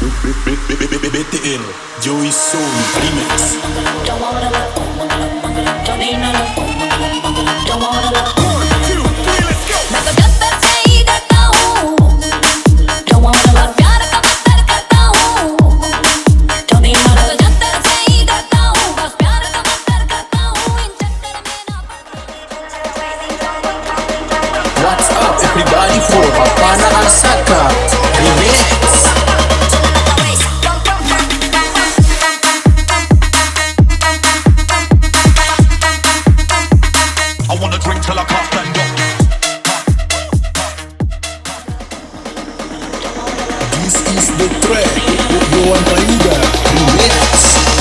BTL, Joey Soul Remix. Don't wanna love, don't need no love, don't wanna love. 1, 2, 3, let's go. मैं तो जब तक सही करता हूँ, don't wanna love, प्यार का कदर करता हूँ, don't need no love. जब तक सही करता हूँ, बस प्यार का कदर करता हूँ, इन चक्कर में ना पड़। What's up everybody for Papana ARSHAKA Remix. I wanna drink till I can't stand up. This is the track Yohan Remix.